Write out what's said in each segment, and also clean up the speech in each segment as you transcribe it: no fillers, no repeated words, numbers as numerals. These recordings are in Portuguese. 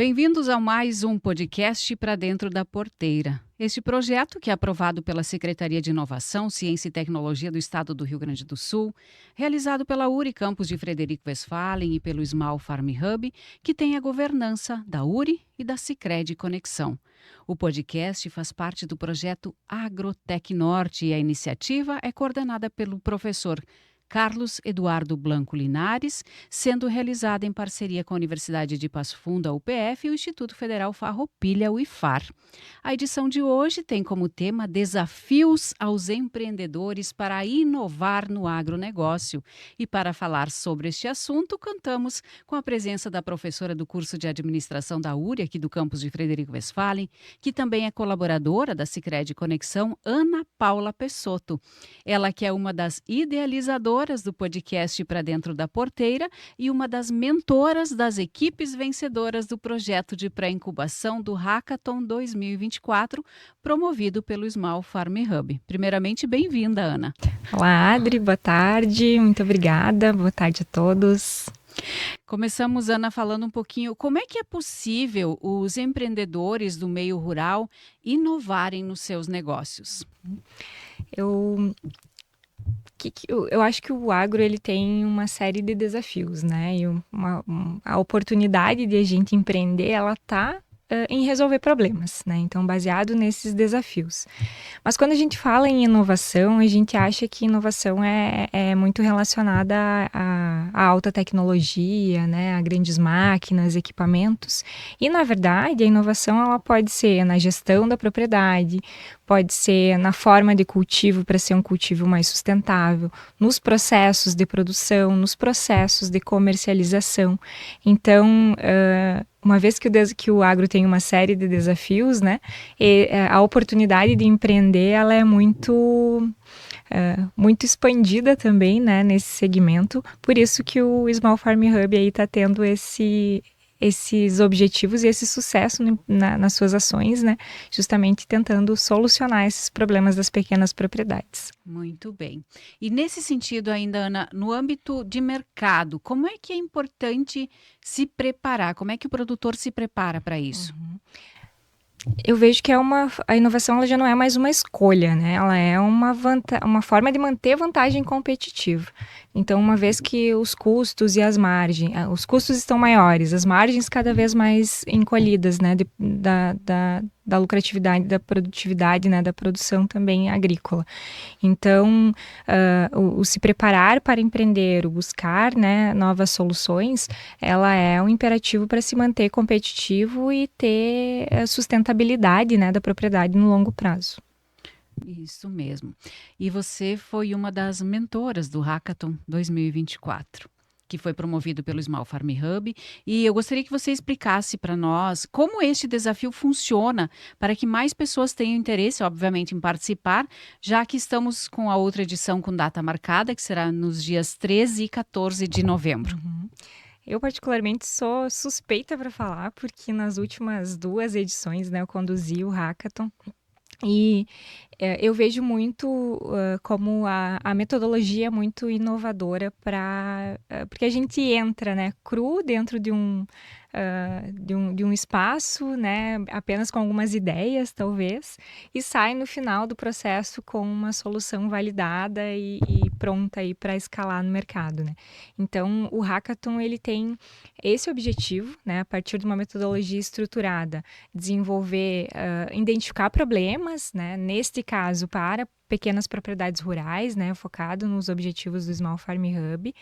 Bem-vindos a mais um podcast para dentro da porteira. Este projeto, que é aprovado pela Secretaria de Inovação, Ciência e Tecnologia do Estado do Rio Grande do Sul, realizado pela URI Campus de Frederico Westphalen e pelo Small Farm Hub, que tem a governança da URI e da Sicredi Conexão. O podcast faz parte do projeto Agrotec Norte e a iniciativa é coordenada pelo professor Carlos Eduardo Blanco Linares, sendo realizada em parceria com a Universidade de Passo Fundo, a UPF, e o Instituto Federal Farroupilha, o IFAR. A edição de hoje tem como tema Desafios aos empreendedores para inovar no agronegócio. E para falar sobre este assunto, contamos com a presença da professora do curso de administração da URI, aqui do campus de Frederico Westphalen, que também é colaboradora da Sicredi Conexão, Ana Paula Pessotto. Ela que é uma das idealizadoras do podcast Para Dentro da Porteira e uma das mentoras das equipes vencedoras do projeto de pré-incubação do Hackathon 2024, promovido pelo Small Farm Hub. Primeiramente, bem-vinda, Ana. Olá, Adri, boa tarde, muito obrigada, boa tarde a todos. Começamos, Ana, falando um pouquinho como é que é possível os empreendedores do meio rural inovarem nos seus negócios. Eu acho que o agro ele tem uma série de desafios, né? E a oportunidade de a gente empreender, ela está em resolver problemas, né? Então, baseado nesses desafios. Mas quando a gente fala em inovação, a gente acha que inovação é muito relacionada à alta tecnologia, né? A grandes máquinas, equipamentos. E, na verdade, a inovação ela pode ser na gestão da propriedade, pode ser na forma de cultivo para ser um cultivo mais sustentável, nos processos de produção, nos processos de comercialização. Então, uma vez que o agro tem uma série de desafios, né, a oportunidade de empreender ela é muito expandida também, né, nesse segmento. Por isso que o Small Farm Hub aí está tendo esses objetivos e esse sucesso nas suas ações, né? Justamente tentando solucionar esses problemas das pequenas propriedades. Muito bem. E nesse sentido ainda, Ana, no âmbito de mercado, como é que é importante se preparar? Como é que o produtor se prepara para isso? Eu vejo que a inovação ela já não é mais uma escolha, né? Ela é uma forma de manter vantagem competitiva. Então, uma vez que os custos e as margens, os custos estão maiores, as margens cada vez mais encolhidas, né? Da lucratividade, da produtividade, né? Da produção também agrícola. Então, o se preparar para empreender, o buscar, né, novas soluções, ela é um imperativo para se manter competitivo e ter sustentabilidade, né, da propriedade no longo prazo. Isso mesmo. E você foi uma das mentoras do Hackathon 2024. Que foi promovido pelo Small Farm Hub, e eu gostaria que você explicasse para nós como este desafio funciona para que mais pessoas tenham interesse, obviamente, em participar, já que estamos com a outra edição com data marcada, que será nos dias 13 e 14 de novembro. Eu, particularmente, sou suspeita para falar, porque nas últimas 2 edições, né, eu conduzi o Hackathon. E eu vejo muito como a metodologia é muito inovadora porque a gente entra, né, cru dentro de um espaço, né, apenas com algumas ideias, talvez, e sai no final do processo com uma solução validada e pronta aí para escalar no mercado, né? Então, o Hackathon ele tem esse objetivo, né, a partir de uma metodologia estruturada, desenvolver, identificar problemas, né, neste caso para pequenas propriedades rurais, né, focado nos objetivos do Small Farm Hub.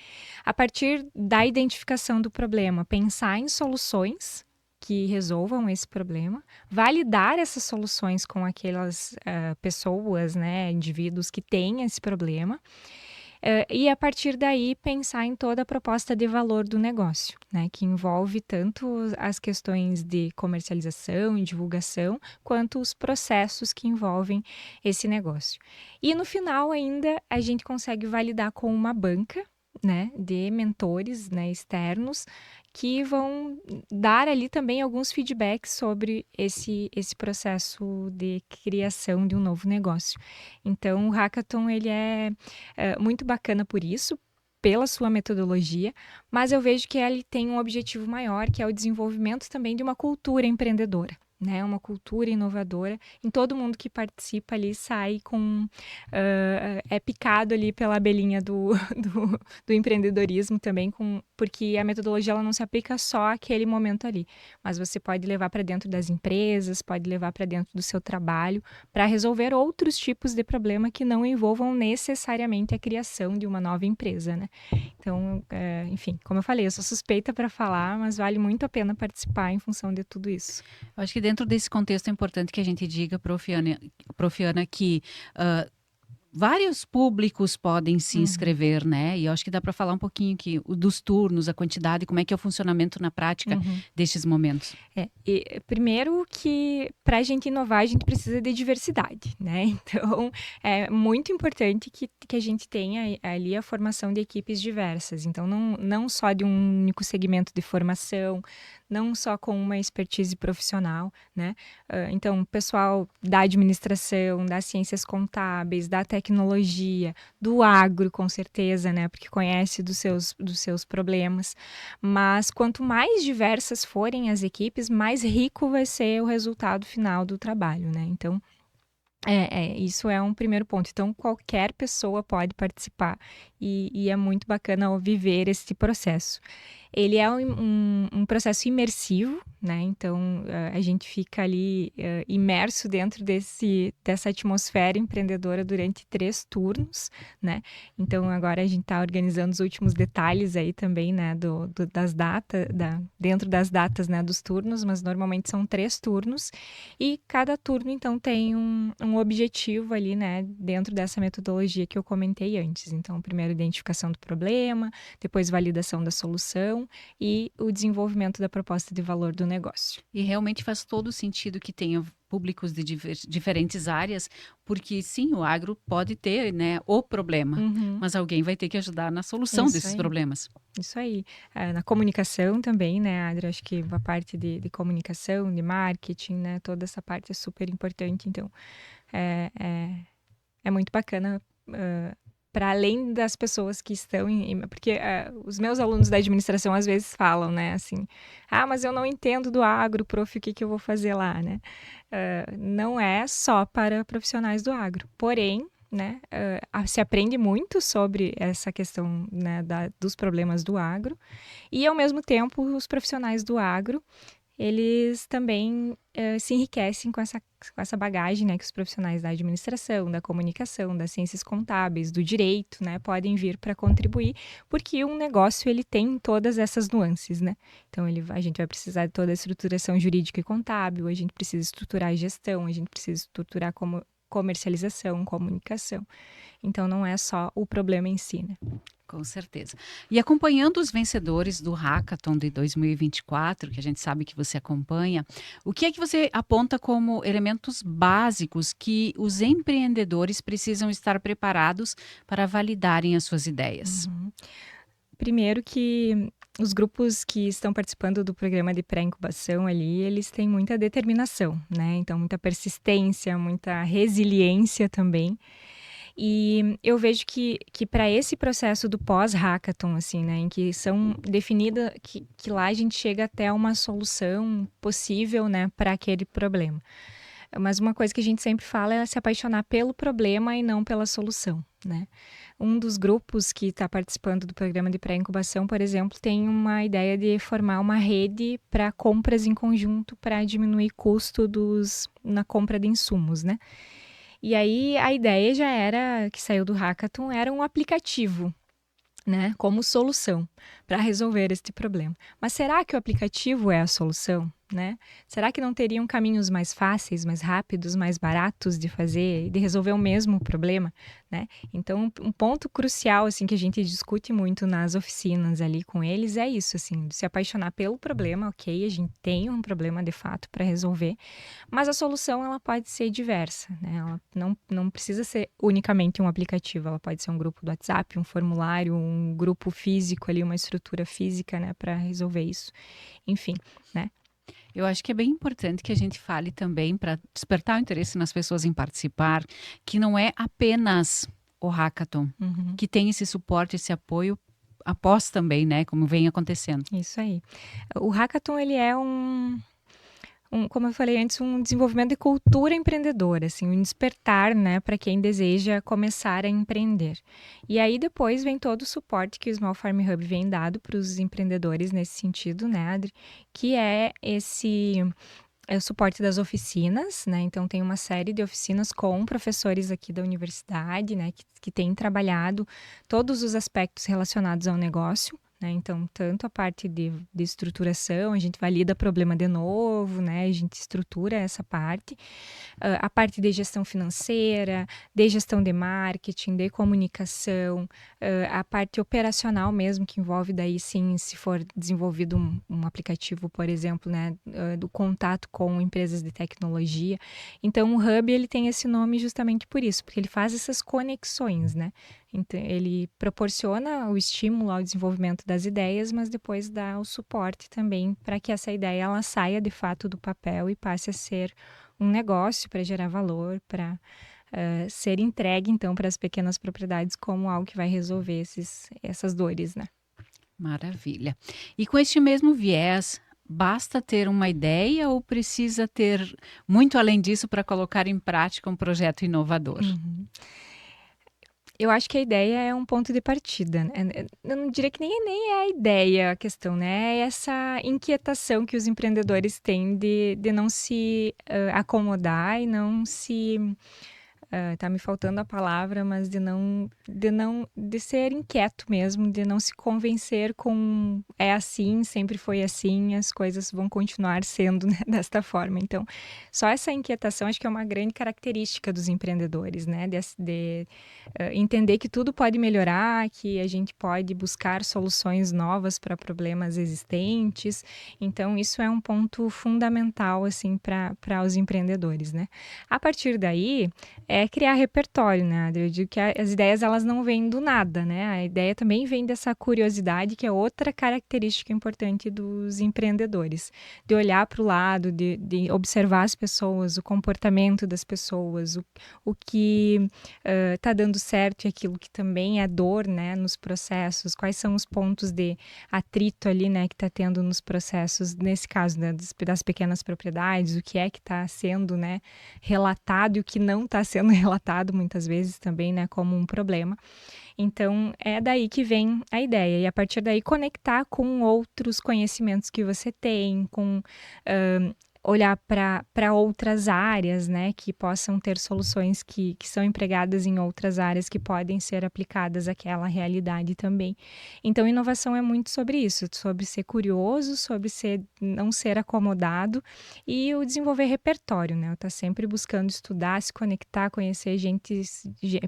A partir da identificação do problema, pensar em soluções que resolvam esse problema, validar essas soluções com aquelas pessoas, né, indivíduos que têm esse problema, e a partir daí pensar em toda a proposta de valor do negócio, né, que envolve tanto as questões de comercialização e divulgação, quanto os processos que envolvem esse negócio. E no final ainda a gente consegue validar com uma banca, né, de mentores, né, externos, que vão dar ali também alguns feedbacks sobre esse processo de criação de um novo negócio. Então, o Hackathon ele é muito bacana por isso, pela sua metodologia, mas eu vejo que ele tem um objetivo maior, que é o desenvolvimento também de uma cultura empreendedora, né? Uma cultura inovadora. Em todo mundo que participa ali sai com... é picado ali pela abelhinha do empreendedorismo também, porque a metodologia ela não se aplica só àquele momento ali, mas você pode levar para dentro das empresas, pode levar para dentro do seu trabalho, para resolver outros tipos de problema que não envolvam necessariamente a criação de uma nova empresa, né? Então, enfim, como eu falei, eu sou suspeita para falar, mas vale muito a pena participar em função de tudo isso. Eu acho que dentro desse contexto é importante que a gente diga, Profiana, que vários públicos podem se inscrever, né? E eu acho que dá para falar um pouquinho dos turnos, a quantidade, como é que é o funcionamento na prática destes momentos. Primeiro que para a gente inovar, a gente precisa de diversidade, né? Então, é muito importante que a gente tenha ali a formação de equipes diversas. Então, não só de um único segmento de formação, não só com uma expertise profissional, né? Então, pessoal da administração, das ciências contábeis, da tecnologia, do agro, com certeza, né? Porque conhece dos seus problemas. Mas quanto mais diversas forem as equipes, mais rico vai ser o resultado final do trabalho, né? Então, isso é um primeiro ponto. Então, qualquer pessoa pode participar e é muito bacana viver esse processo. Ele é um processo imersivo, né? Então, a gente fica ali imerso dentro dessa atmosfera empreendedora durante 3 turnos, né? Então, agora a gente está organizando os últimos detalhes aí também, né? Das datas, dentro das datas, né? Dos turnos, mas normalmente são 3 turnos e cada turno, então, tem um objetivo ali, né? Dentro dessa metodologia que eu comentei antes. Então, primeiro, identificação do problema, depois validação da solução e o desenvolvimento da proposta de valor do negócio. E realmente faz todo sentido que tenha públicos de diferentes áreas, porque sim, o agro pode ter, né, o problema, mas alguém vai ter que ajudar na solução desses problemas. Isso aí. Na comunicação também, né, Adri? Acho que a parte de comunicação, de marketing, né, toda essa parte é super importante. Então, é muito bacana para além das pessoas que estão porque os meus alunos da administração às vezes falam, né, assim, mas eu não entendo do agro, prof, o que eu vou fazer lá, né? Não é só para profissionais do agro, porém, né, se aprende muito sobre essa questão, né, dos problemas do agro e, ao mesmo tempo, os profissionais do agro eles também se enriquecem com essa bagagem, né, que os profissionais da administração, da comunicação, das ciências contábeis, do direito, né, podem vir para contribuir, porque um negócio ele tem todas essas nuances, né? Então a gente vai precisar de toda a estruturação jurídica e contábil, a gente precisa estruturar a gestão, a gente precisa estruturar como comercialização, comunicação. Então não é só o problema em si, né? Com certeza. E acompanhando os vencedores do Hackathon de 2024, que a gente sabe que você acompanha, o que é que você aponta como elementos básicos que os empreendedores precisam estar preparados para validarem as suas ideias? Primeiro que os grupos que estão participando do programa de pré-incubação ali, eles têm muita determinação, né? Então, muita persistência, muita resiliência também. E eu vejo que para esse processo do pós-hackathon, assim, né, em que são definidas, que lá a gente chega até uma solução possível, né, para aquele problema. Mas uma coisa que a gente sempre fala é se apaixonar pelo problema e não pela solução, né? Um dos grupos que está participando do programa de pré-incubação, por exemplo, tem uma ideia de formar uma rede para compras em conjunto para diminuir custo na compra de insumos, né? E aí a ideia já era, que saiu do Hackathon, era um aplicativo, né, como solução para resolver este problema. Mas será que o aplicativo é a solução, né? Será que não teriam caminhos mais fáceis, mais rápidos, mais baratos de fazer e de resolver o mesmo problema, né? Então, um ponto crucial, assim, que a gente discute muito nas oficinas ali com eles é isso, assim, de se apaixonar pelo problema, ok, a gente tem um problema de fato para resolver, mas a solução, ela pode ser diversa, né? Ela não precisa ser unicamente um aplicativo, ela pode ser um grupo do WhatsApp, um formulário, um grupo físico ali, uma estrutura física, né, para resolver isso. Enfim, né? Eu acho que é bem importante que a gente fale também, para despertar o interesse nas pessoas em participar, que não é apenas o Hackathon que tem esse suporte, esse apoio após também, né? Como vem acontecendo. Isso aí. O Hackathon, ele é como eu falei antes, um desenvolvimento de cultura empreendedora, assim, um despertar, né, para quem deseja começar a empreender. E aí depois vem todo o suporte que o Small Farm Hub vem dado para os empreendedores nesse sentido, né, Adri? Que é o suporte das oficinas, né? Então tem uma série de oficinas com professores aqui da universidade, né, que têm trabalhado todos os aspectos relacionados ao negócio. Né? Então, tanto a parte de estruturação, a gente valida problema de novo, né? A gente estrutura essa parte. A parte de gestão financeira, de gestão de marketing, de comunicação, a parte operacional mesmo, que envolve daí sim, se for desenvolvido um aplicativo, por exemplo, né? Do contato com empresas de tecnologia. Então, o Hub, ele tem esse nome justamente por isso, porque ele faz essas conexões, né? Então, ele proporciona o estímulo ao desenvolvimento das ideias, mas depois dá o suporte também para que essa ideia ela saia de fato do papel e passe a ser um negócio para gerar valor, para ser entregue então para as pequenas propriedades como algo que vai resolver essas dores, né? Maravilha. E com este mesmo viés, basta ter uma ideia ou precisa ter muito além disso para colocar em prática um projeto inovador? Eu acho que a ideia é um ponto de partida, né? Eu não diria que nem é a ideia a questão, né? É essa inquietação que os empreendedores têm de não se acomodar e não se tá me faltando a palavra, mas de ser inquieto mesmo, de não se convencer com é assim, sempre foi assim, as coisas vão continuar sendo, né, desta forma. Então, só essa inquietação acho que é uma grande característica dos empreendedores, né, de entender que tudo pode melhorar, que a gente pode buscar soluções novas para problemas existentes. Então, isso é um ponto fundamental assim para os empreendedores, né? A partir daí, é criar repertório, né? Eu digo que as ideias elas não vêm do nada, né? A ideia também vem dessa curiosidade, que é outra característica importante dos empreendedores, de olhar para o lado, de observar as pessoas, o comportamento das pessoas, o que está dando certo e aquilo que também é dor, né? Nos processos, quais são os pontos de atrito ali, né? Que está tendo nos processos, nesse caso, né? Das pequenas propriedades, o que é que está sendo, né? Relatado e o que não está sendo relatado muitas vezes também, né, como um problema. Então, é daí que vem a ideia. E a partir daí, conectar com outros conhecimentos que você tem, com olhar para outras áreas, né, que possam ter soluções que são empregadas em outras áreas que podem ser aplicadas àquela realidade também. Então, inovação é muito sobre isso, sobre ser curioso, sobre não ser acomodado e o desenvolver repertório, né, estar sempre buscando estudar, se conectar, conhecer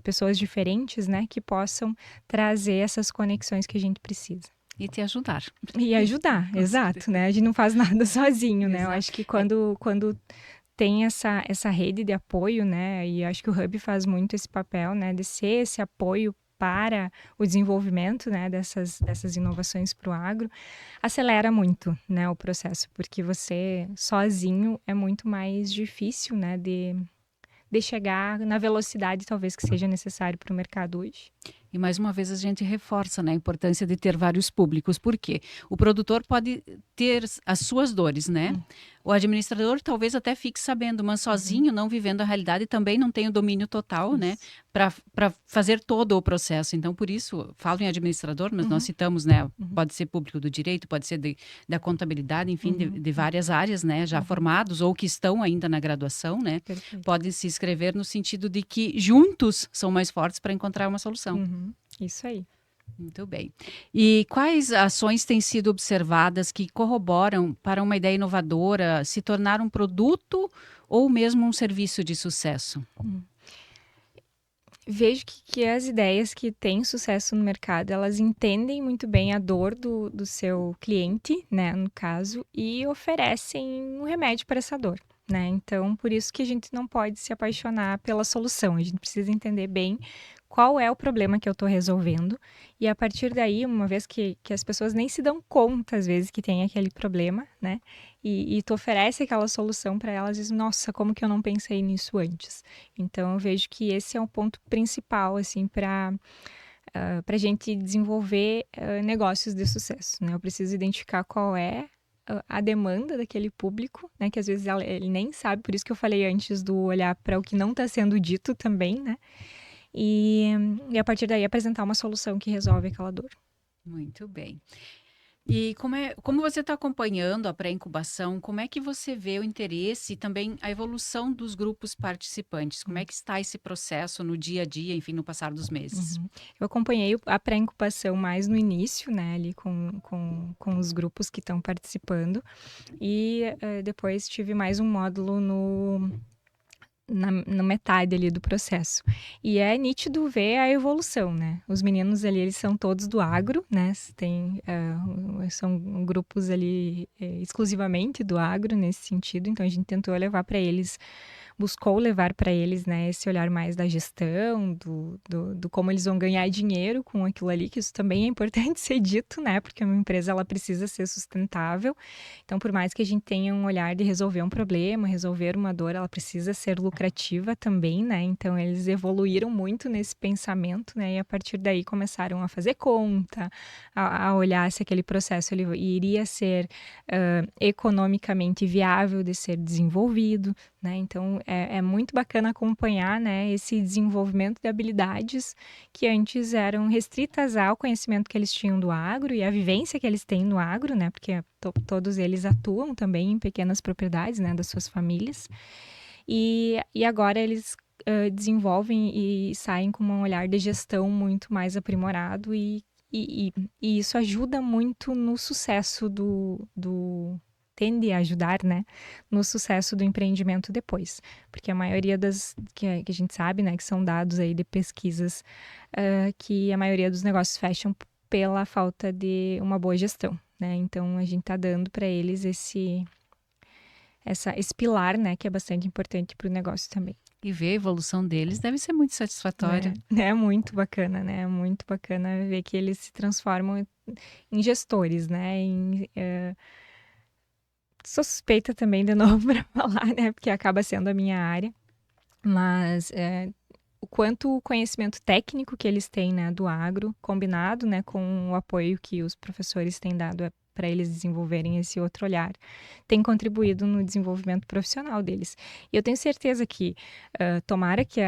pessoas diferentes, né, que possam trazer essas conexões que a gente precisa. E te ajudar. E ajudar, exato, né? A gente não faz nada sozinho, né? Eu acho que quando tem essa rede de apoio, né? E acho que o Hub faz muito esse papel, né? De ser esse apoio para o desenvolvimento, né? Dessas inovações para o agro, acelera muito, né? O processo, porque você sozinho é muito mais difícil, né? De chegar na velocidade talvez que seja necessário para o mercado hoje. E mais uma vez a gente reforça, né, a importância de ter vários públicos. Por quê? O produtor pode ter as suas dores, né? O administrador talvez até fique sabendo, mas sozinho, não vivendo a realidade, também não tem o domínio total, né, para fazer todo o processo. Então, por isso, falo em administrador, mas nós citamos, né, pode ser público do direito, pode ser da contabilidade, enfim, de várias áreas, né, já formados ou que estão ainda na graduação, né, podem se inscrever no sentido de que juntos são mais fortes para encontrar uma solução. Isso aí. Muito bem. E quais ações têm sido observadas que corroboram para uma ideia inovadora se tornar um produto ou mesmo um serviço de sucesso? Vejo que as ideias que têm sucesso no mercado, elas entendem muito bem a dor do seu cliente, né, no caso, e oferecem um remédio para essa dor. Né? Então, por isso que a gente não pode se apaixonar pela solução. A gente precisa entender bem qual é o problema que eu estou resolvendo. E a partir daí, uma vez que as pessoas nem se dão conta, às vezes, que tem aquele problema, né? E tu oferece aquela solução para elas e diz, nossa, como que eu não pensei nisso antes? Então, eu vejo que esse é um ponto principal, assim, para para a gente desenvolver negócios de sucesso, né? Eu preciso identificar qual é a demanda daquele público, né? Que às vezes ele nem sabe, por isso que eu falei antes do olhar para o que não está sendo dito também, né? E a partir daí apresentar uma solução que resolve aquela dor. Muito bem. E como você está acompanhando a pré-incubação, como é que você vê o interesse e também a evolução dos grupos participantes? Como é que está esse processo no dia a dia, enfim, no passar dos meses? Uhum. Eu acompanhei a pré-incubação mais no início, né, ali com os grupos que estão participando, e depois tive mais um módulo na metade ali do processo. E é nítido ver a evolução, né? Os meninos ali, eles são todos do agro, né? São grupos ali exclusivamente do agro nesse sentido, então a gente tentou levar para eles, buscou levar para eles, né, esse olhar mais da gestão, do como eles vão ganhar dinheiro com aquilo ali, que isso também é importante ser dito, né? Porque uma empresa, ela precisa ser sustentável. Então, por mais que a gente tenha um olhar de resolver um problema, resolver uma dor, ela precisa ser lucrativa também, né? Então, eles evoluíram muito nesse pensamento, né? E a partir daí começaram a fazer conta, a olhar se aquele processo ele iria ser economicamente viável de ser desenvolvido, né? Então, é muito bacana acompanhar, né, esse desenvolvimento de habilidades que antes eram restritas ao conhecimento que eles tinham do agro e à vivência que eles têm no agro, né? Porque todos eles atuam também em pequenas propriedades, né, das suas famílias. E agora eles desenvolvem e saem com um olhar de gestão muito mais aprimorado e isso ajuda muito no sucesso tende a ajudar, né, no sucesso do empreendimento depois. Porque a maioria que a gente sabe, né, que são dados aí de pesquisas, que a maioria dos negócios fecham pela falta de uma boa gestão, né? Então, a gente está dando para eles esse pilar, né, que é bastante importante para o negócio também. E ver a evolução deles deve ser muito satisfatória. É muito bacana, né? É muito bacana ver que eles se transformam em gestores, né? Sou suspeita também, de novo, para falar, né? Porque acaba sendo a minha área. Mas o quanto o conhecimento técnico que eles têm, né, do agro, combinado, né, com o apoio que os professores têm dado para eles desenvolverem esse outro olhar, tem contribuído no desenvolvimento profissional deles. E eu tenho certeza que, tomara que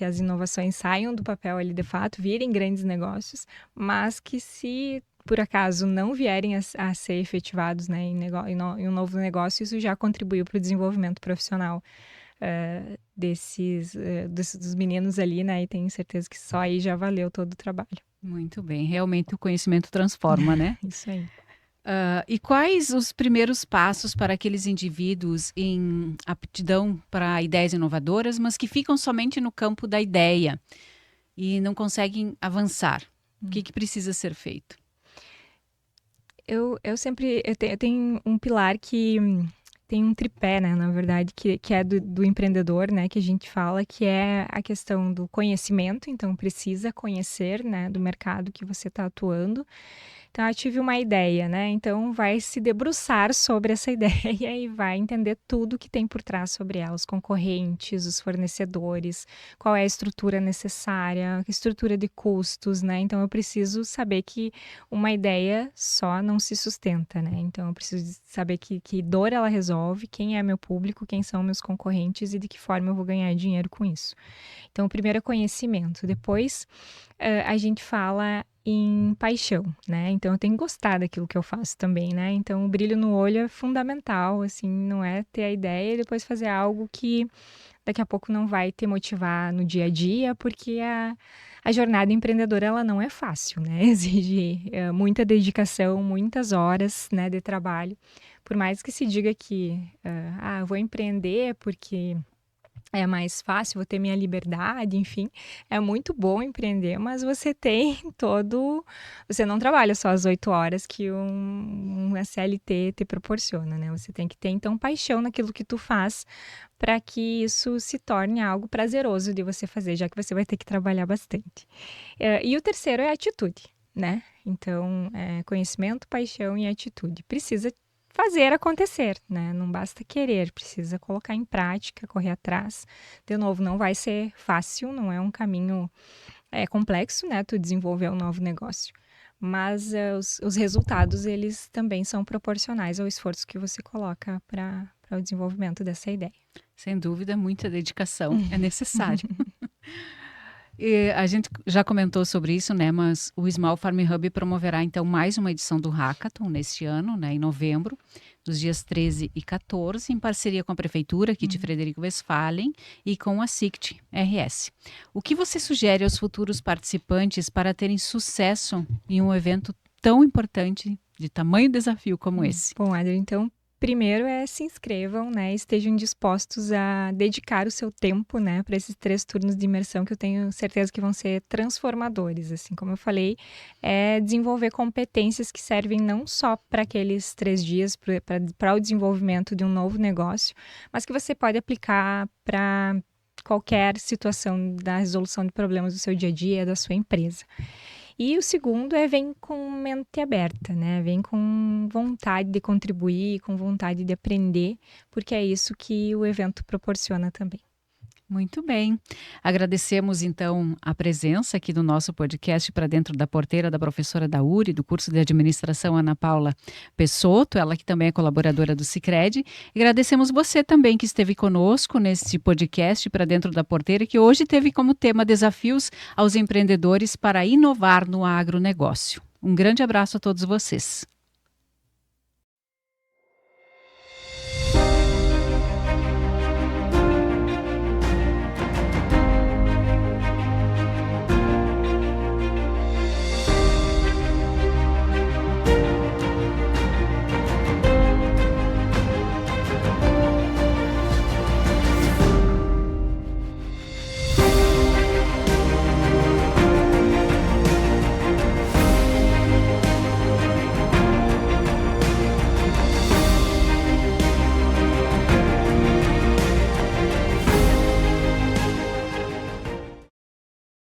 as inovações saiam do papel ali de fato, virem grandes negócios, mas que se por acaso não vierem a ser efetivados, né, em um novo negócio, isso já contribuiu para o desenvolvimento profissional dos meninos ali, né? E tenho certeza que só aí já valeu todo o trabalho. Muito bem, realmente o conhecimento transforma, né? Isso aí. E quais os primeiros passos para aqueles indivíduos em aptidão para ideias inovadoras, mas que ficam somente no campo da ideia e não conseguem avançar? O que precisa ser feito? Eu tenho um pilar que tem um tripé, né, na verdade, que é do empreendedor, né, que a gente fala, que é a questão do conhecimento, então precisa conhecer, né, do mercado que você está atuando. Então, eu tive uma ideia, né? Então, vai se debruçar sobre essa ideia e vai entender tudo que tem por trás sobre ela, os concorrentes, os fornecedores, qual é a estrutura necessária, a estrutura de custos, né? Então, eu preciso saber que uma ideia só não se sustenta, né? Então, eu preciso saber que dor ela resolve, quem é meu público, quem são meus concorrentes e de que forma eu vou ganhar dinheiro com isso. Então, o primeiro é conhecimento. Depois, a gente fala em paixão, né? Então eu tenho que gostar daquilo que eu faço também, né? Então o brilho no olho é fundamental, assim, não é ter a ideia e depois fazer algo que daqui a pouco não vai te motivar no dia a dia, porque a jornada empreendedora ela não é fácil, né? Exige muita dedicação, muitas horas, né, de trabalho. Por mais que se diga que, eu vou empreender porque é mais fácil, vou ter minha liberdade, enfim. É muito bom empreender, mas você tem todo. Você não trabalha só as 8 horas que uma CLT te proporciona, né? Você tem que ter, então, paixão naquilo que tu faz para que isso se torne algo prazeroso de você fazer, já que você vai ter que trabalhar bastante. E o terceiro é atitude, né? Então, conhecimento, paixão e atitude. Precisa fazer acontecer, né? Não basta querer, precisa colocar em prática, correr atrás. De novo, não vai ser fácil, não é um caminho É complexo, né, tu desenvolver um novo negócio, mas os resultados, eles também são proporcionais ao esforço que você coloca para o desenvolvimento dessa ideia. Sem dúvida, muita dedicação é necessária. E a gente já comentou sobre isso, né? Mas o Small Farm Hub promoverá então mais uma edição do Hackathon neste ano, né? Em novembro, dos dias 13 e 14, em parceria com a Prefeitura aqui de Frederico Westphalen e com a SICT RS. O que você sugere aos futuros participantes para terem sucesso em um evento tão importante, de tamanho desafio como esse? Bom, Adri, então, primeiro se inscrevam, né, estejam dispostos a dedicar o seu tempo, né, para esses 3 turnos de imersão que eu tenho certeza que vão ser transformadores, assim, como eu falei, desenvolver competências que servem não só para aqueles 3 dias, para o desenvolvimento de um novo negócio, mas que você pode aplicar para qualquer situação da resolução de problemas do seu dia a dia, da sua empresa. E o segundo vem com mente aberta, né? Vem com vontade de contribuir, com vontade de aprender, porque é isso que o evento proporciona também. Muito bem. Agradecemos, então, a presença aqui do nosso podcast para dentro da porteira da professora da URI, do curso de administração, Ana Paula Pessotto, ela que também é colaboradora do Sicredi. E agradecemos você também que esteve conosco nesse podcast para dentro da porteira, que hoje teve como tema desafios aos empreendedores para inovar no agronegócio. Um grande abraço a todos vocês.